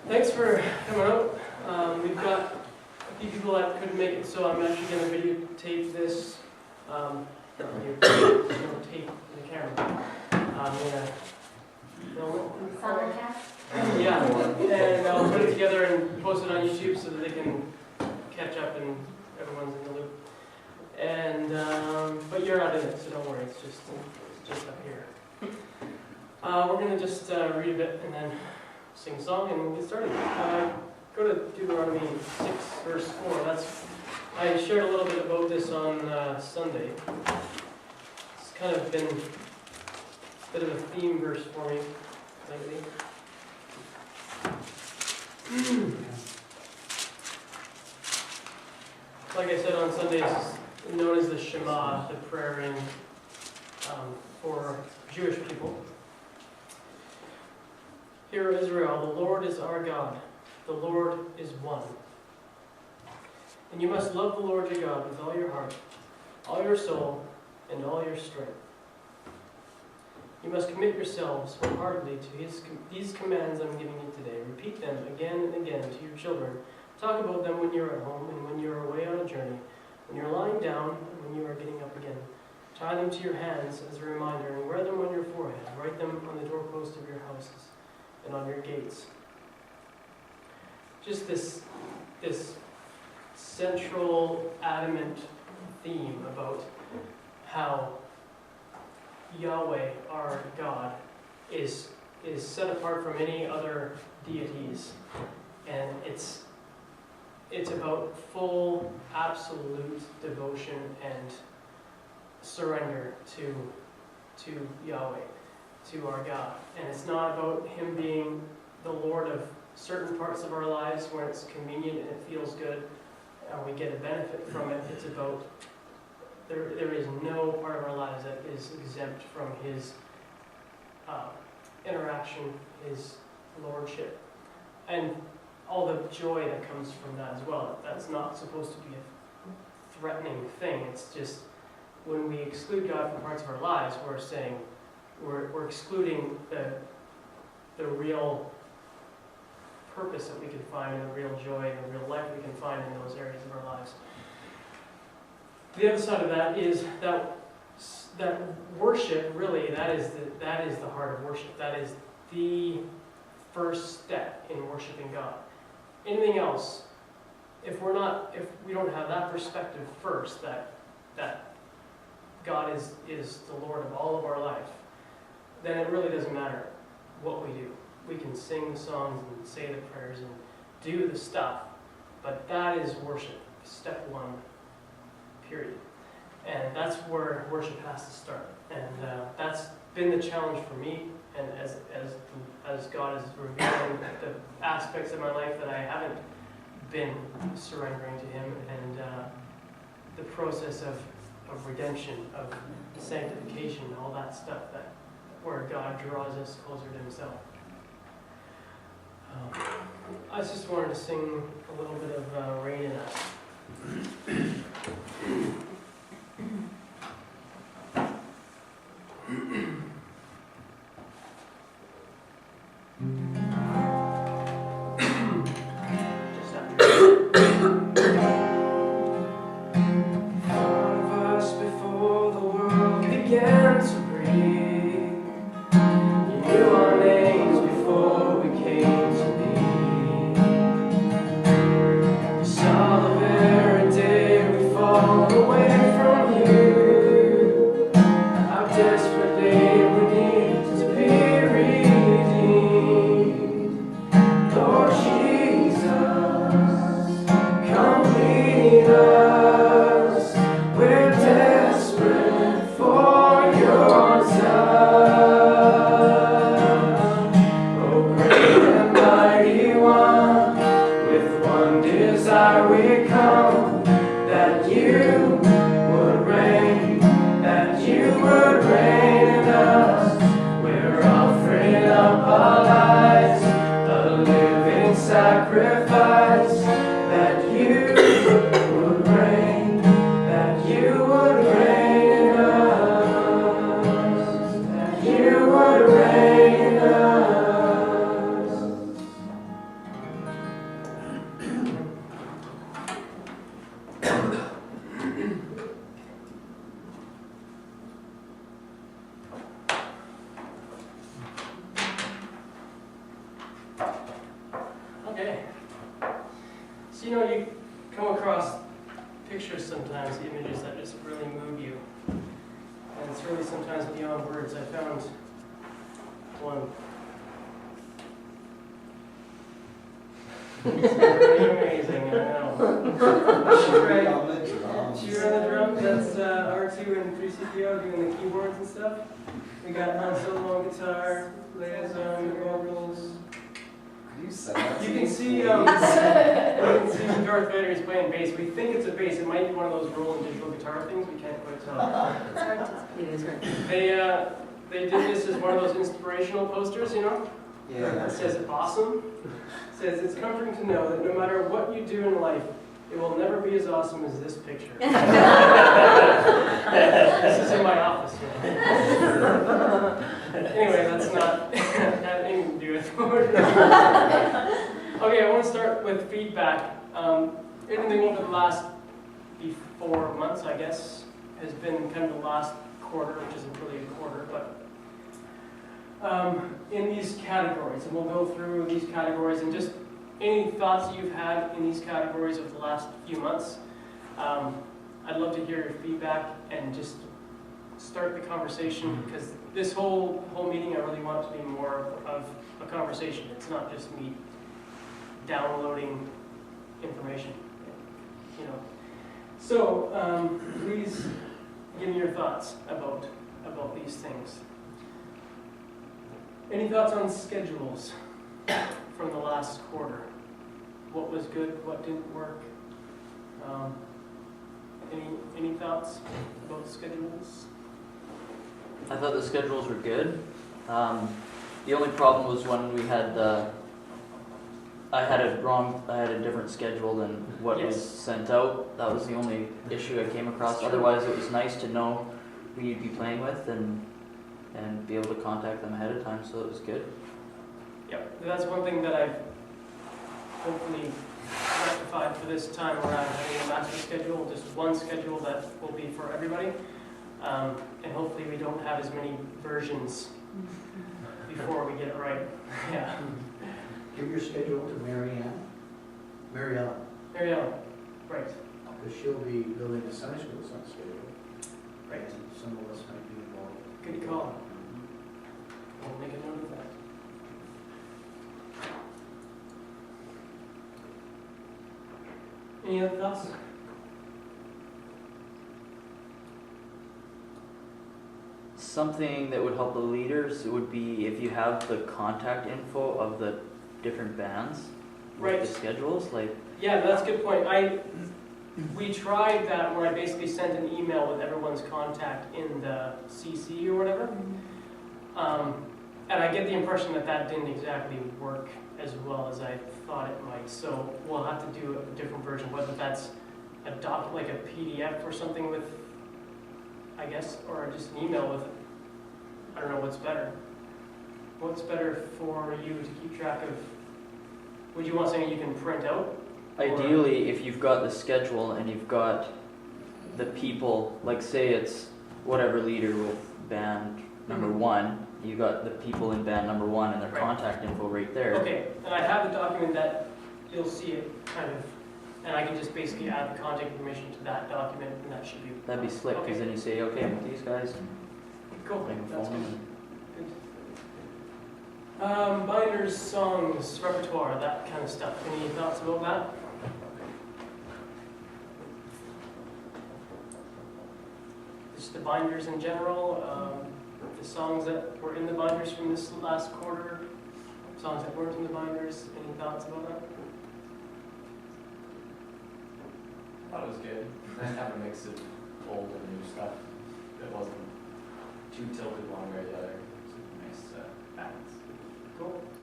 Thanks for coming out. We've got a few people that couldn't make it, so I'm actually going to videotape this. Not tape in the camera. I'm going to film it. Simulcast? Yeah, and I'll put it together and post it on YouTube so that they can catch up and everyone's in the loop. And but you're not in it, so don't worry. It's just up here. We're going to just read a bit and then sing a song and we'll get started. Go to Deuteronomy 6, verse 4. I shared a little bit about this on Sunday. It's kind of been a bit of a theme verse for me lately. Like I said on Sunday, it's known as the Shema, the prayer for Jewish people. Hear, Israel, the Lord is our God. The Lord is one. And you must love the Lord your God with all your heart, all your soul, and all your strength. You must commit yourselves wholeheartedly to these commands I'm giving you today. Repeat them again and again to your children. Talk about them when you're at home and when you're away on a journey, when you're lying down and when you are getting up again. Tie them to your hands as a reminder and wear them on your forehead. Write them on the doorpost of your houses and on your gates. Just this central, adamant theme about how Yahweh, our God, is set apart from any other deities, and it's about full, absolute devotion and surrender to Yahweh, to our God. And it's not about Him being the Lord of certain parts of our lives where it's convenient and it feels good and we get a benefit from it. It's about there is no part of our lives that is exempt from His interaction, His lordship, and all the joy that comes from that as well. That's not supposed to be a threatening thing. It's just when we exclude God from parts of our lives, we're saying we're excluding the real purpose that we can find and the real joy and the real life we can find in those areas of our lives. The other side of that is that worship, really, that is the heart of worship. That is the first step in worshiping God. Anything else, if we don't have that perspective first, that God is the Lord of all of our life, then it really doesn't matter what we do. We can sing the songs and say the prayers and do the stuff, but that is worship, step one, period. And that's where worship has to start. And that's been the challenge for me, and as God is revealing the aspects of my life that I haven't been surrendering to Him, and the process of redemption, of sanctification, all that stuff, where God draws us closer to Himself. I just wanted to sing a little bit of Rain in Us. Just after. Thought of us before the world began to breathe. You knew our names before we came to be. You saw the very day we fall away from you. How desperately we need to be redeemed. Lord Jesus, come lead us. We're desperate for your touch. Okay. So you come across pictures sometimes, images that just really move you. And it's really sometimes beyond words. I found one. It's pretty amazing, I know. Cheer on the drums. Cheer on the drums, that's R2 and 3CPO doing the keyboards and stuff. We got Han Solo on guitar, Leia's on vocals. Could you send that to You me, can see, please? you can see Darth Vader is playing bass. We think it's a bass. It might be one of those rolling digital guitar things. We can't quite tell. It's hard to, it is hard. They did this as one of those inspirational posters, Yeah. It says awesome. It says it's comforting to know that no matter what you do in life, it will never be as awesome as this picture. This is in my office. Anyway, that's not had anything to do with Okay, I want to start with feedback. Anything over the last 4 months, I guess, has been kind of the last quarter, which isn't really a quarter, but in these categories, and we'll go through these categories and just any thoughts you've had in these categories of the last few months. I'd love to hear your feedback and just start the conversation, because this whole meeting I really want it to be more of a conversation. It's not just me downloading information, So please give me your thoughts about these things. Any thoughts on schedules from the last quarter? What was good? What didn't work? Any thoughts about schedules? I thought the schedules were good. The only problem was when we had I had a different schedule than what was sent out. That was the only issue I came across. Otherwise, it was nice to know who you'd be playing with and be able to contact them ahead of time, so it was good. Yep, that's one thing that I've hopefully rectified for this time around, having a master schedule, just one schedule that will be for everybody. And hopefully we don't have as many versions before we get it right. Yeah. Give your schedule to Mary Ellen, Mariella, right. because she'll be building a Sunday school on schedule. Right. And some of us might be involved. Good call. We'll make a note of that. Any other thoughts? Something that would help the leaders would be if you have the contact info of the different bands, Right. with the schedules, like. Yeah, that's a good point. We tried that where I basically sent an email with everyone's contact in the CC or whatever. And I get the impression that that didn't exactly work as well as I thought it might. So we'll have to do a different version, whether that's a doc, like a PDF or something with, I guess, or just an email with, I don't know what's better. What's better for you to keep track of? Would you want something you can print out? Ideally, if you've got the schedule and you've got the people, like say it's whatever leader with band number one, you got the people in band number one and their Right. contact info right there. Okay, and I have the document that you'll see it kind of, and I can just basically add the contact information to that document, and that should be That'd be slick, because Okay. then you say, okay, I'm with these guys, and cool. bring a That's phone. good. Binders, songs, repertoire, that kind of stuff. Any thoughts about that? Just the binders in general, the songs that were in the binders from this last quarter, songs that weren't in the binders. Any thoughts about that? I thought it was good. Nice to have a mix of old and new stuff. It wasn't too tilted one way or the other. It's a nice balance. Cool.